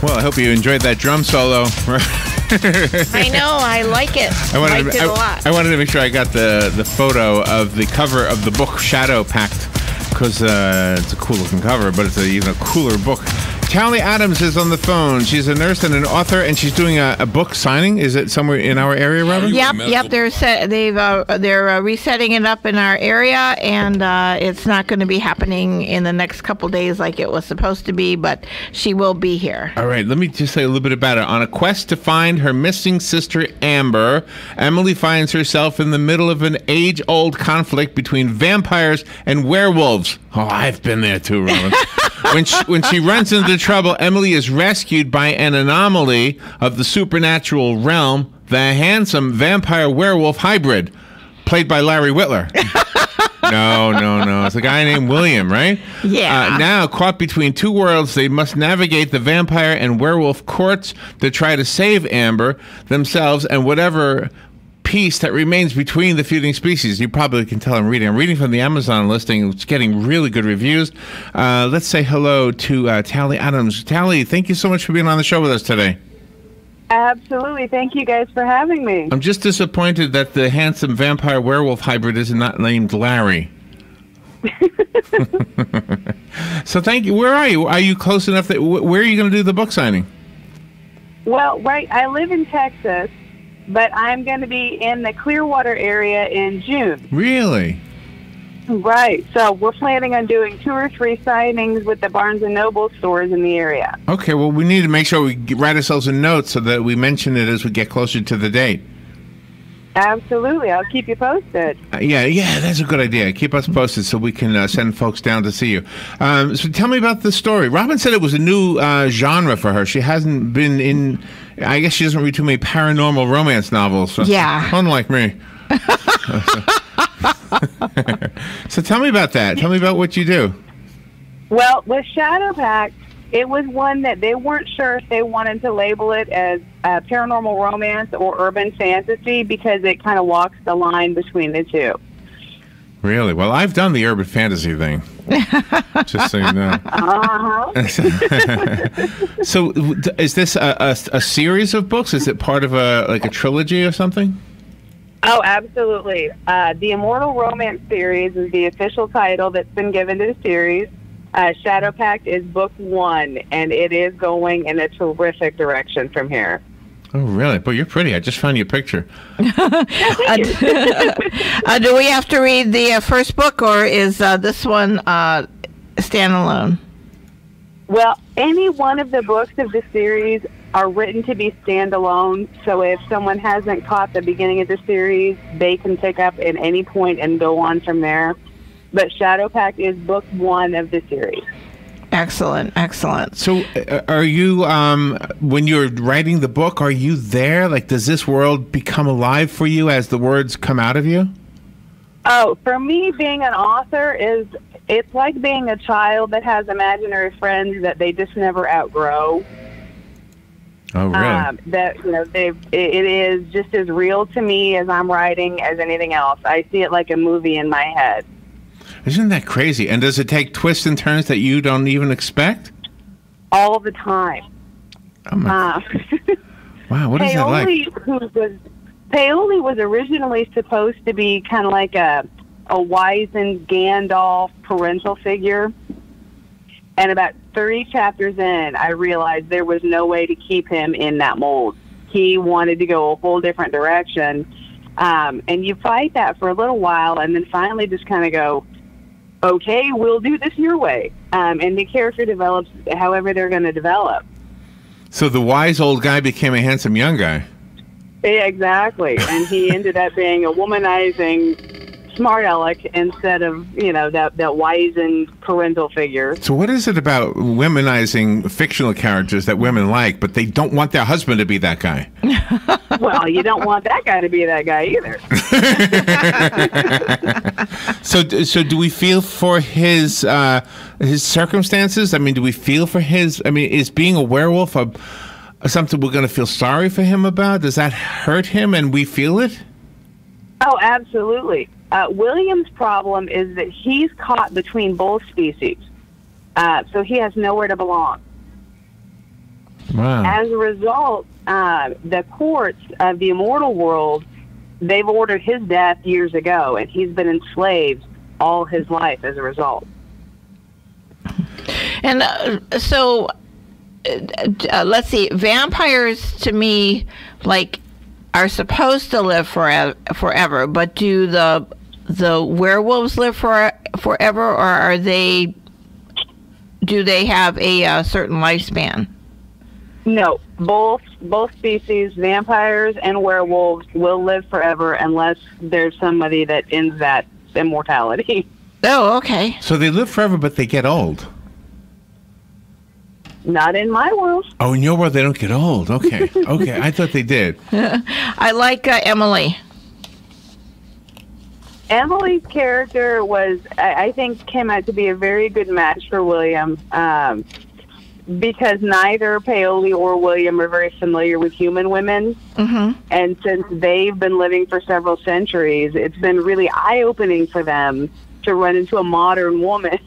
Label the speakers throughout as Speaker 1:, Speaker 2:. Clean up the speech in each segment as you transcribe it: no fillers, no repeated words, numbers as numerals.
Speaker 1: Well, I hope you enjoyed that drum solo.
Speaker 2: I know, I like it. I liked it a lot.
Speaker 1: I wanted to make sure I got the photo of the cover of the book Shadow Pact, because it's a cool looking cover, but it's an even cooler book. Tally Adams is on the phone. She's a nurse and an author, and she's doing a book signing. Is it somewhere in our area, Robin?
Speaker 2: Yep. They're resetting it up in our area, and it's not going to be happening in the next couple days like it was supposed to be, but she will be here.
Speaker 1: All right, let me just say a little bit about it. On a quest to find her missing sister, Amber, Emily finds herself in the middle of an age-old conflict between vampires and werewolves. Oh, I've been there too, Robin. When she runs into trouble, Emily is rescued by an anomaly of the supernatural realm, the handsome vampire werewolf hybrid, played by Larry Whitler. No. It's a guy named William, right?
Speaker 2: Yeah.
Speaker 1: Now, caught between two worlds, they must navigate the vampire and werewolf courts to try to save Amber, themselves, and whatever piece that remains between the feuding species. You probably can tell I'm reading from the Amazon listing. It's getting really good reviews. Let's say hello to Tally Adams. Tally, thank you so much for being on the show with us today.
Speaker 3: Absolutely. Thank you guys for having me.
Speaker 1: I'm just disappointed that the handsome vampire werewolf hybrid is not named Larry. So thank you. Where are you? Are you close enough that where are you going to do the book signing?
Speaker 3: Well, I live in Texas, but I'm going to be in the Clearwater area in June.
Speaker 1: Really?
Speaker 3: Right. So we're planning on doing 2 or 3 signings with the Barnes & Noble stores in the area.
Speaker 1: Okay, well, we need to make sure we write ourselves a note so that we mention it as we get closer to the date.
Speaker 3: Absolutely. I'll keep you posted.
Speaker 1: Yeah, that's a good idea. Keep us posted so we can send folks down to see you. So tell me about the story. Robin said it was a new genre for her. She hasn't been in, I guess she doesn't read too many paranormal romance novels. So,
Speaker 2: yeah.
Speaker 1: Unlike me. So tell me about that. Tell me about what you do.
Speaker 3: Well, with Shadow Pact, it was one that they weren't sure if they wanted to label it as paranormal romance or urban fantasy because it kind of walks the line between the two.
Speaker 1: Really? Well, I've done the urban fantasy thing. Just so you know. So is this a series of books? Is it part of a trilogy or something?
Speaker 3: Oh, absolutely. The Immortal Romance series is the official title that's been given to the series. Shadow Pact is book 1, and it is going in a terrific direction from here.
Speaker 1: Oh, really? But you're pretty. I just found your picture.
Speaker 2: Do we have to read the first book, or is this one standalone?
Speaker 3: Well, any one of the books of the series are written to be standalone, so if someone hasn't caught the beginning of the series, they can pick up at any point and go on from there. But Shadow Pact is book 1 of the series.
Speaker 2: Excellent.
Speaker 1: So are you, when you're writing the book, are you there? Like, does this world become alive for you as the words come out of you?
Speaker 3: Oh, for me, being an author it's like being a child that has imaginary friends that they just never outgrow.
Speaker 1: Oh, really?
Speaker 3: It is just as real to me as I'm writing as anything else. I see it like a movie in my head.
Speaker 1: Isn't that crazy? And does it take twists and turns that you don't even expect?
Speaker 3: All the time.
Speaker 1: Oh my. Wow, what is that like?
Speaker 3: Paoli was originally supposed to be kind of like a wizened Gandalf parental figure. And about 30 chapters in, I realized there was no way to keep him in that mold. He wanted to go a whole different direction. And you fight that for a little while and then finally just kind of go, okay, we'll do this your way. And the character develops however they're going to develop.
Speaker 1: So the wise old guy became a handsome young guy.
Speaker 3: Yeah, exactly. And he ended up being a womanizing smart aleck instead of, that wizened parental figure.
Speaker 1: So what is it about womanizing fictional characters that women like, but they don't want their husband to be that guy?
Speaker 3: Well, you don't want that guy to be that guy either.
Speaker 1: So do we feel for his circumstances? I mean, do we feel for his? I mean, is being a werewolf something we're going to feel sorry for him about? Does that hurt him, and we feel it?
Speaker 3: Oh, absolutely. William's problem is that he's caught between both species, so he has nowhere to belong.
Speaker 1: Wow.
Speaker 3: As a result, the courts of the immortal world, they've ordered his death years ago, and he's been enslaved all his life as a result.
Speaker 2: And so, let's see. Vampires, to me, like, are supposed to live forever. But do the werewolves live forever, or do they have a certain lifespan?
Speaker 3: No, both species, vampires and werewolves, will live forever unless there's somebody that ends that immortality.
Speaker 2: Oh, okay.
Speaker 1: So they live forever, but they get old.
Speaker 3: Not in my world.
Speaker 1: Oh, in your world, they don't get old. Okay. Okay. I thought they did.
Speaker 2: I like Emily.
Speaker 3: Emily's character was, I think, came out to be a very good match for William, because neither Paoli or William are very familiar with human women.
Speaker 2: Mm-hmm. And
Speaker 3: since they've been living for several centuries, it's been really eye-opening for them to run into a modern woman.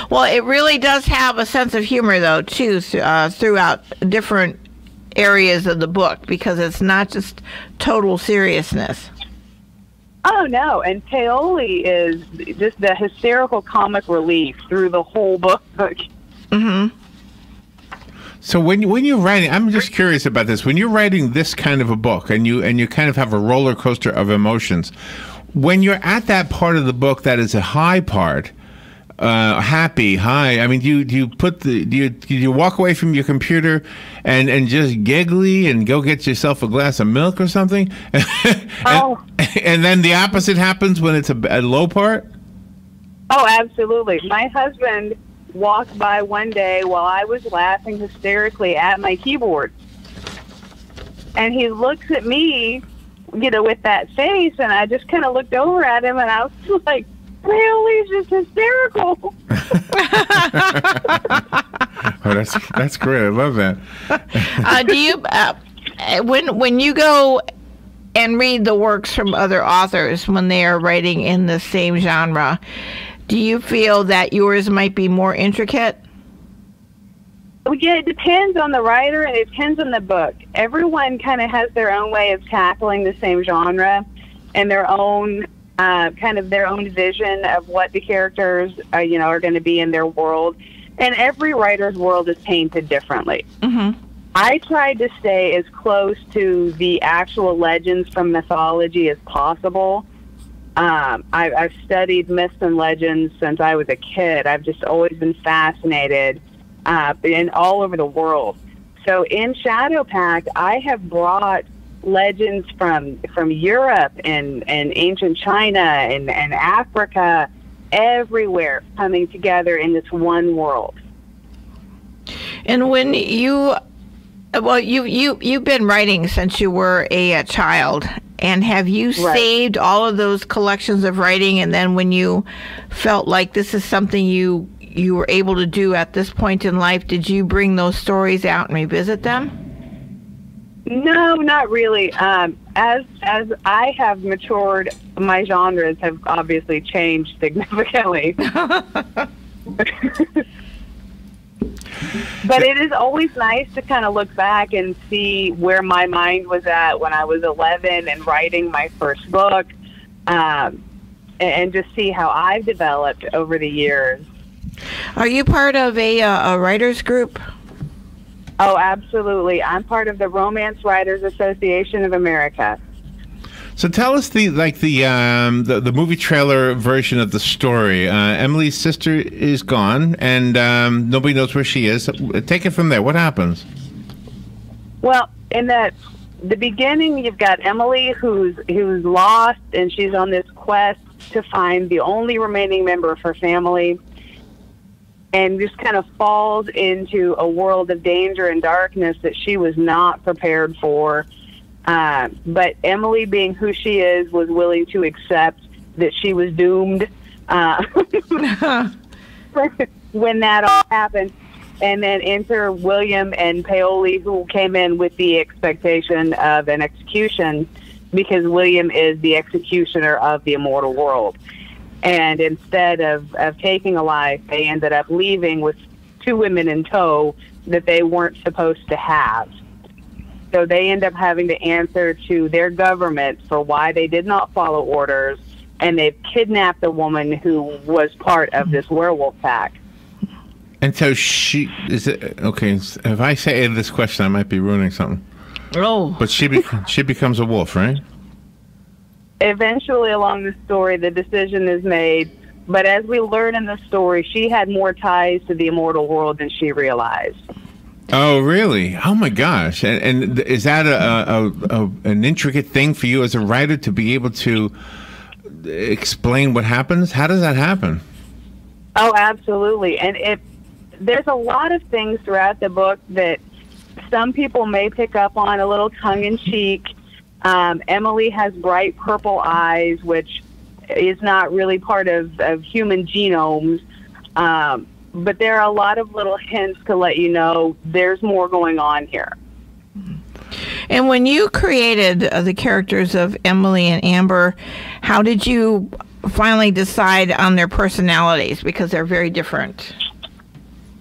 Speaker 2: Well, it really does have a sense of humor, though, too, throughout different areas of the book, because it's not just total seriousness.
Speaker 3: Oh, no, and Paoli is just the hysterical comic relief through the whole book.
Speaker 2: Mm-hmm.
Speaker 1: So when you're writing, I'm just curious about this. When you're writing this kind of a book, and you kind of have a roller coaster of emotions, when you're at that part of the book that is a high part, happy, high. I mean, do you walk away from your computer and just giggly and go get yourself a glass of milk or something? And then the opposite happens when it's a low part?
Speaker 3: Oh, absolutely. My husband walked by one day while I was laughing hysterically at my keyboard. And he looks at me, with that face, and I just kind of looked over at him, and I was like, Paoli's just hysterical.
Speaker 1: Oh, that's great. I love that.
Speaker 2: Do you, when you go and read the works from other authors when they are writing in the same genre, do you feel that yours might be more intricate?
Speaker 3: Yeah, it depends on the writer and it depends on the book. Everyone kind of has their own way of tackling the same genre and their own their own vision of what the characters are going to be in their world. And every writer's world is painted differently.
Speaker 2: Mm-hmm.
Speaker 3: I tried to stay as close to the actual legends from mythology as possible. I've studied myths and legends since I was a kid. I've just always been fascinated and all over the world. So in Shadow Pact, I have brought legends from Europe and ancient China and Africa, everywhere coming together in this one world.
Speaker 2: And when you've been writing since you were a child, and have you saved all of those collections of writing, and then when you felt like this is something you were able to do at this point in life, did you bring those stories out and revisit them?
Speaker 3: No, not really. As I have matured, my genres have obviously changed significantly. But it is always nice to kind of look back and see where my mind was at when I was 11 and writing my first book, and just see how I've developed over the years.
Speaker 2: Are you part of a writers group?
Speaker 3: Oh, absolutely. I'm part of the Romance Writers Association of America.
Speaker 1: So tell us the movie trailer version of the story. Emily's sister is gone, and nobody knows where she is. Take it from there. What happens?
Speaker 3: Well, in the beginning, you've got Emily who's lost, and she's on this quest to find the only remaining member of her family, and just kind of falls into a world of danger and darkness that she was not prepared for. But Emily, being who she is, was willing to accept that she was doomed when that all happened. And then enter William and Paoli, who came in with the expectation of an execution, because William is the executioner of the immortal world. And instead of taking a life, they ended up leaving with two women in tow that they weren't supposed to have. So they end up having to answer to their government for why they did not follow orders, and they've kidnapped the woman who was part of this werewolf pack.
Speaker 1: And so she is it okay? If I say this question, I might be ruining something.
Speaker 2: Oh,
Speaker 1: But she becomes a wolf, right?
Speaker 3: Eventually, along the story, the decision is made. But as we learn in the story, she had more ties to the immortal world than she realized.
Speaker 1: Oh, really? Oh my gosh! And is that an intricate thing for you as a writer to be able to explain what happens? How does that happen?
Speaker 3: Oh, absolutely. And there's a lot of things throughout the book that some people may pick up on, a little tongue-in-cheek. Emily has bright purple eyes, which is not really part of human genomes. But there are a lot of little hints to let you know there's more going on here.
Speaker 2: and when you created the characters of Emily and Amber, how did you finally decide on their personalities? Because they're very different.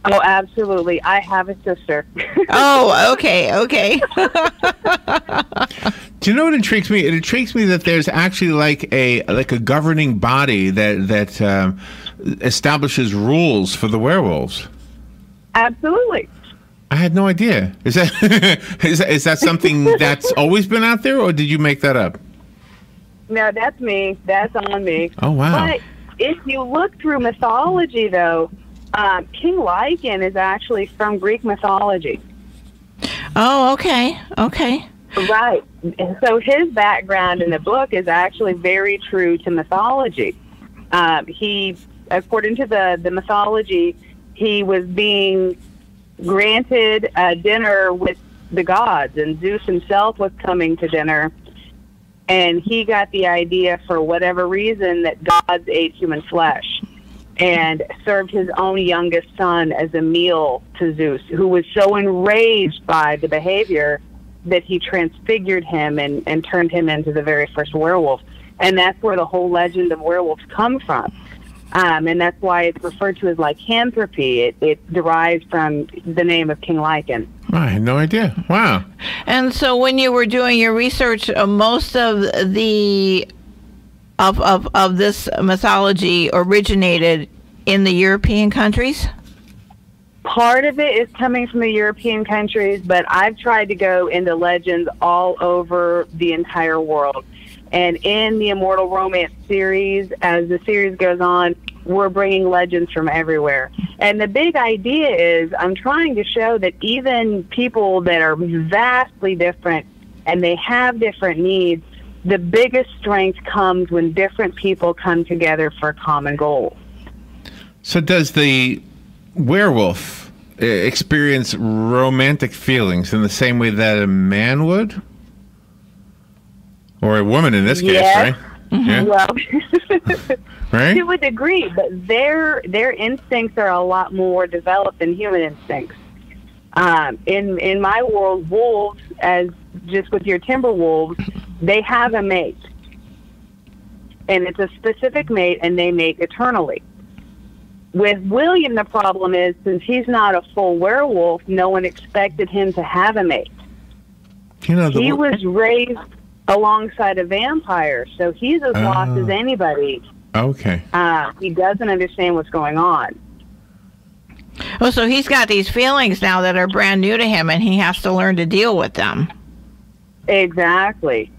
Speaker 3: Oh, absolutely. I have a sister.
Speaker 2: Oh, okay.
Speaker 1: Do you know what intrigues me? It intrigues me that there's actually like a governing body that establishes rules for the werewolves.
Speaker 3: Absolutely.
Speaker 1: I had no idea. Is that is that something that's always been out there, or did you make that up?
Speaker 3: No, that's me. That's on me.
Speaker 1: Oh, wow.
Speaker 3: But if you look through mythology, though, King Lycan is actually from Greek mythology.
Speaker 2: Oh, okay.
Speaker 3: Right. And so his background in the book is actually very true to mythology. He, according to the mythology, he was being granted a dinner with the gods, and Zeus himself was coming to dinner, and he got the idea, for whatever reason, that gods ate human flesh, and served his own youngest son as a meal to Zeus, who was so enraged by the behavior that he transfigured him and turned him into the very first werewolf. And that's where the whole legend of werewolves come from. And that's why it's referred to as lycanthropy. It derives from the name of King Lycan.
Speaker 1: I had no idea. Wow.
Speaker 2: And so when you were doing your research, most of the of this mythology originated in the European countries?
Speaker 3: Part of it is coming from the European countries, but I've tried to go into legends all over the entire world. And in the Immortal Romance series, as the series goes on, we're bringing legends from everywhere. And the big idea is I'm trying to show that even people that are vastly different and they have different needs, the biggest strength comes when different people come together for a common goal.
Speaker 1: So does the werewolf experience romantic feelings in the same way that a man would? Or a woman in this case,
Speaker 3: Yes.
Speaker 1: right? Yeah.
Speaker 3: Well,
Speaker 1: Right?
Speaker 3: to a degree, but their instincts are a lot more developed than human instincts. In my world, wolves, as just with your timber wolves, they have a mate, and it's a specific mate, and they mate eternally. With William, the problem is, since he's not a full werewolf, no one expected him to have a mate.
Speaker 1: You know,
Speaker 3: He was raised alongside a vampire, so he's as lost as anybody.
Speaker 1: okay.
Speaker 3: He doesn't understand what's going on.
Speaker 2: Oh, so he's got these feelings now that are brand new to him, and he has to learn to deal with them.
Speaker 3: Exactly.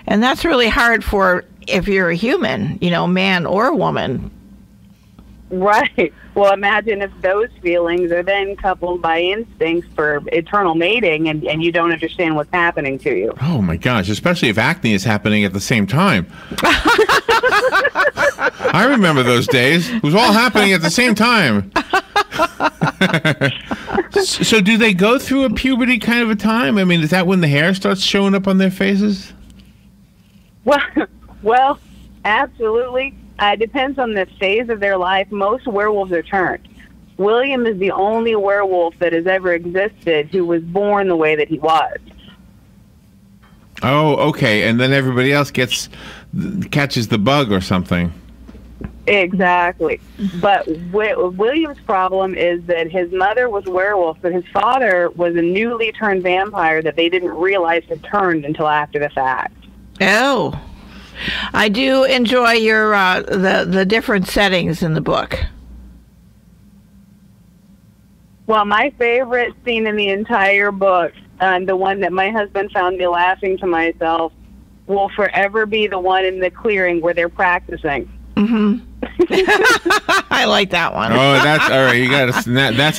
Speaker 2: And that's really hard for if you're a human, man or woman.
Speaker 3: Right. Well, imagine if those feelings are then coupled by instincts for eternal mating, and you don't understand what's happening to you.
Speaker 1: Oh my gosh, especially if acne is happening at the same time. I remember those days. It was all happening at the same time. So do they go through a puberty kind of a time? I mean, is that when the hair starts showing up on their faces?
Speaker 3: Well, absolutely. It depends on the phase of their life. Most werewolves are turned. William is the only werewolf that has ever existed who was born the way that he was.
Speaker 1: Oh, okay. And then everybody else catches the bug or something.
Speaker 3: Exactly. But William's problem is that his mother was a werewolf, but his father was a newly turned vampire that they didn't realize had turned until after the fact.
Speaker 2: Oh. I do enjoy your the different settings in the book.
Speaker 3: Well, my favorite scene in the entire book, and the one that my husband found me laughing to myself, will forever be the one in the clearing where they're practicing.
Speaker 2: Mm-hmm. I like that one.
Speaker 1: Oh, that's all right. You got that's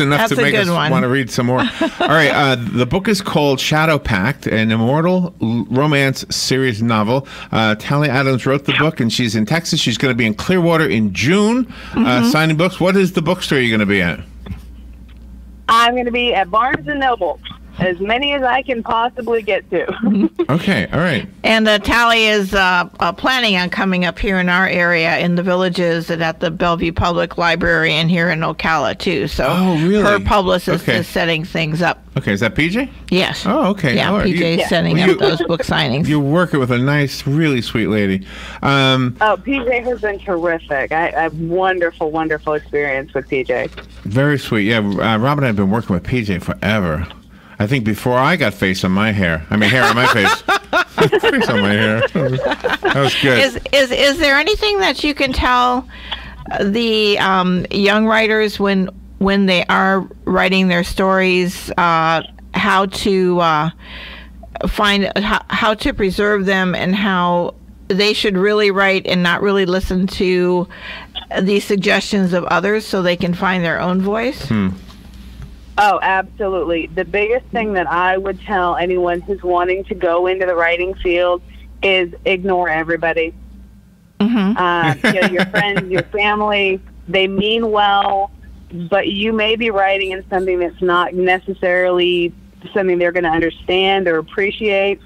Speaker 1: enough
Speaker 2: That's
Speaker 1: to make us
Speaker 2: one.
Speaker 1: want to read some more. All right. The book is called Shadow Pact, an immortal romance series novel. Tally Adams wrote the book, and she's in Texas. She's going to be in Clearwater in June, signing books. What is the bookstore you're going to be at?
Speaker 3: I'm going to be at Barnes & Noble. As many as I can possibly get to.
Speaker 1: Okay, all right.
Speaker 2: And Tally is planning on coming up here in our area in the Villages and at the Bellevue Public Library and here in Ocala, too. So
Speaker 1: really?
Speaker 2: Her publicist is setting things up.
Speaker 1: Okay, is that PJ?
Speaker 2: Yes.
Speaker 1: Oh, okay.
Speaker 2: Yeah,
Speaker 1: right.
Speaker 2: PJ's setting up those book signings.
Speaker 1: You're working with a nice, really sweet lady.
Speaker 3: PJ has been terrific. I have wonderful, wonderful experience with PJ.
Speaker 1: Very sweet. Yeah, Rob and I have been working with PJ forever. I think before I got face on my hair. I mean, hair on my face. Face on my hair. That was good.
Speaker 2: Is there anything that you can tell the young writers when they are writing their stories, how to find how to preserve them and how they should really write and not really listen to the suggestions of others so they can find their own voice?
Speaker 3: Oh, absolutely. The biggest thing that I would tell anyone who's wanting to go into the writing field is ignore everybody. Your friends, your family, they mean well, but you may be writing in something that's not necessarily something they're going to understand or appreciate.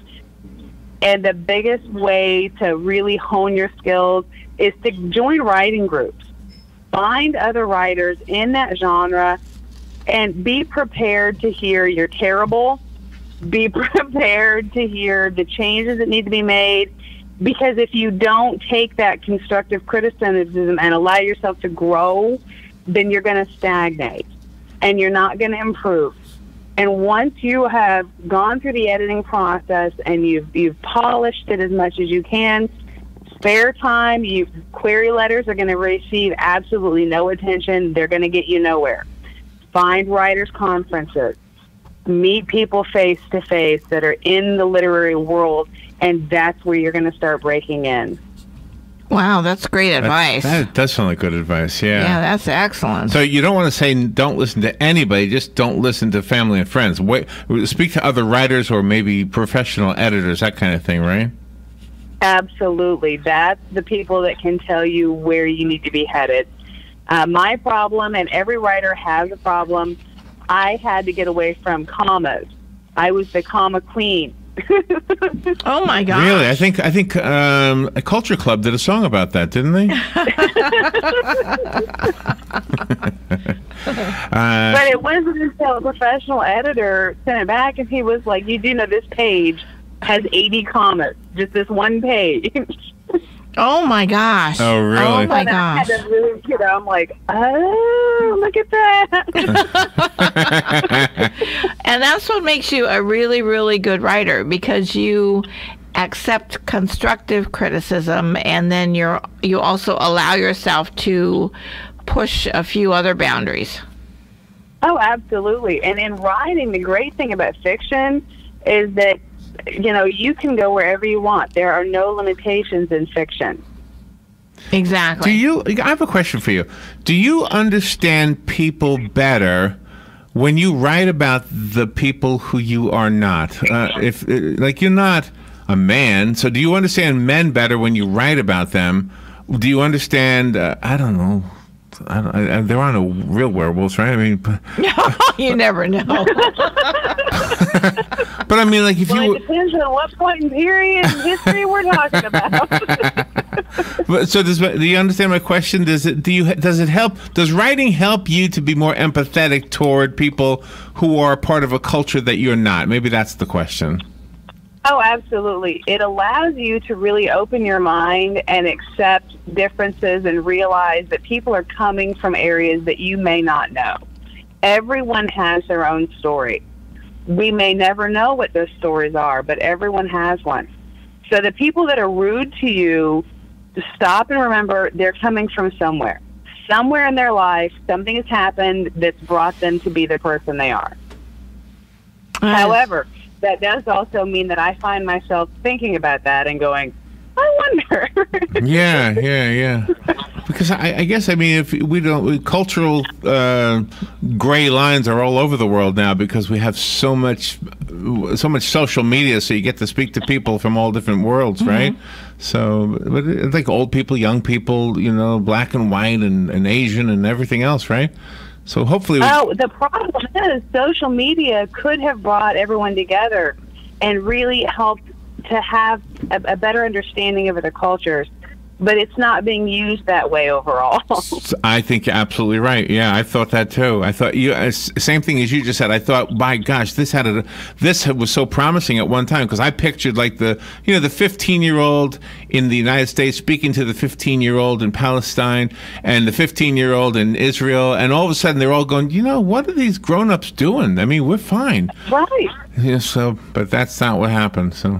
Speaker 3: And the biggest way to really hone your skills is to join writing groups. Find other writers in that genre and be prepared to hear you're terrible. Be prepared to hear the changes that need to be made. Because if you don't take that constructive criticism and allow yourself to grow, then you're going to stagnate and you're not going to improve. And once you have gone through the editing process and you've polished it as much as you can, spare time, query letters are going to receive absolutely no attention. They're going to get you nowhere. Find writers' conferences. Meet people face to face that are in the literary world, and that's where you're going to start breaking in.
Speaker 2: Wow, that's great advice.
Speaker 1: That does sound like good advice, yeah.
Speaker 2: Yeah, that's excellent.
Speaker 1: So you don't want to say don't listen to anybody, just don't listen to family and friends. Speak to other writers or maybe professional editors, that kind of thing, right?
Speaker 3: Absolutely. That's the people that can tell you where you need to be headed. My problem, and every writer has a problem, I had to get away from commas. I was the comma queen.
Speaker 2: Oh my gosh!
Speaker 1: Really, I think a Culture Club did a song about that, didn't they?
Speaker 3: But it wasn't until a professional editor sent it back, and he was like, "You do know this page has 80 commas, just this one page."
Speaker 2: Oh my gosh!
Speaker 1: Oh really?
Speaker 2: Oh my gosh!
Speaker 3: I had to really, I'm like, oh, look at that.
Speaker 2: And that's what makes you a really, really good writer, because you accept constructive criticism, and then you also allow yourself to push a few other boundaries.
Speaker 3: Oh, absolutely. And in writing, the great thing about fiction is that you can go wherever you want. There are no limitations in fiction.
Speaker 2: Exactly.
Speaker 1: I have a question for you. Do you understand people better when you write about the people who you are not? You're not a man, so do you understand men better when you write about them? Do you understand, I don't know, there are no real werewolves, right? I mean,
Speaker 2: you never know.
Speaker 1: But I mean, like, if
Speaker 3: it depends on what point in period in history we're talking about.
Speaker 1: So do you understand my question? Does it help? Does writing help you to be more empathetic toward people who are part of a culture that you're not? Maybe that's the question.
Speaker 3: Oh, absolutely. It allows you to really open your mind and accept differences and realize that people are coming from areas that you may not know. Everyone has their own story. We may never know what those stories are, but everyone has one. So the people that are rude to you, stop and remember they're coming from somewhere. Somewhere in their life, something has happened that's brought them to be the person they are. However, that does also mean that I find myself thinking about that and going, I wonder.
Speaker 1: Yeah. Because I guess, I mean, if we don't, cultural gray lines are all over the world now because we have so much social media, so you get to speak to people from all different worlds, right? So, but it's like old people, young people, you know, black and white and Asian and everything else, right? So hopefully...
Speaker 3: the problem is social media could have brought everyone together and really helped to have a better understanding of other cultures. But it's not being used that way overall.
Speaker 1: I think you're absolutely right. Yeah, I thought that too. I thought same thing as you just said. I thought, my gosh, this was so promising at one time because I pictured like the 15-year-old in the United States speaking to the 15-year-old in Palestine and the 15-year-old in Israel, and all of a sudden they're all going, what are these grown-ups doing? I mean, we're fine.
Speaker 3: Right.
Speaker 1: Yeah. But that's not what happened. So.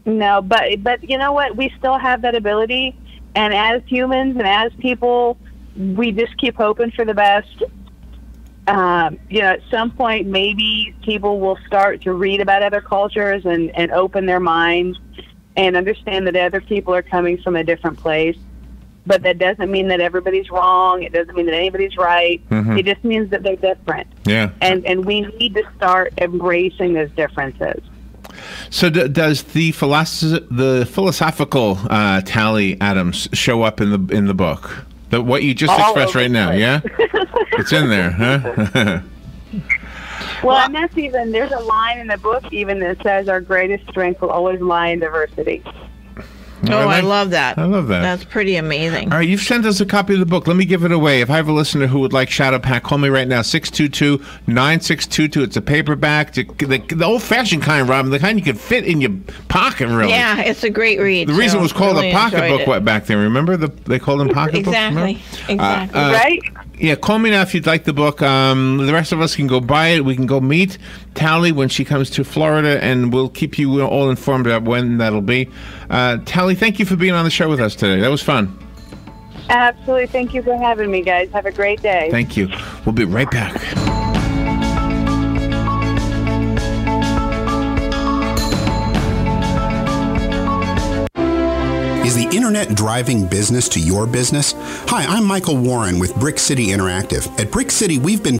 Speaker 3: No, but you know what? We still have that ability, and as humans and as people, we just keep hoping for the best. At some point, maybe people will start to read about other cultures and open their minds and understand that other people are coming from a different place. But that doesn't mean that everybody's wrong. It doesn't mean that anybody's right. It just means that they're different.
Speaker 1: Yeah.
Speaker 3: And we need to start embracing those differences.
Speaker 1: So does the philosophical Tally Adams show up in the book? What you just expressed right now, yeah? It's in there, huh?
Speaker 3: Well, and that's there's a line in the book even that says our greatest strength will always lie in diversity.
Speaker 2: I love that.
Speaker 1: I love that.
Speaker 2: That's pretty amazing.
Speaker 1: All right, you've sent us a copy of the book. Let me give it away. If I have a listener who would like Shadow Pact, call me right now, 622-9622. It's a paperback, the old-fashioned kind, Robin, the kind you could fit in your pocket, really.
Speaker 2: Yeah, it's a great read.
Speaker 1: The reason it was called a pocketbook back then, remember? They called them pocketbooks?
Speaker 2: Exactly.
Speaker 3: Right?
Speaker 1: Yeah, call me now if you'd like the book. The rest of us can go buy it. We can go meet Tally when she comes to Florida, and we'll keep you all informed about when that'll be. Tally, thank you for being on the show with us today. That was fun.
Speaker 3: Absolutely. Thank you for having me, guys. Have a great day.
Speaker 1: Thank you. We'll be right back.
Speaker 4: Is the internet driving business to your business? Hi, I'm Michael Warren with Brick City Interactive. At Brick City, we've been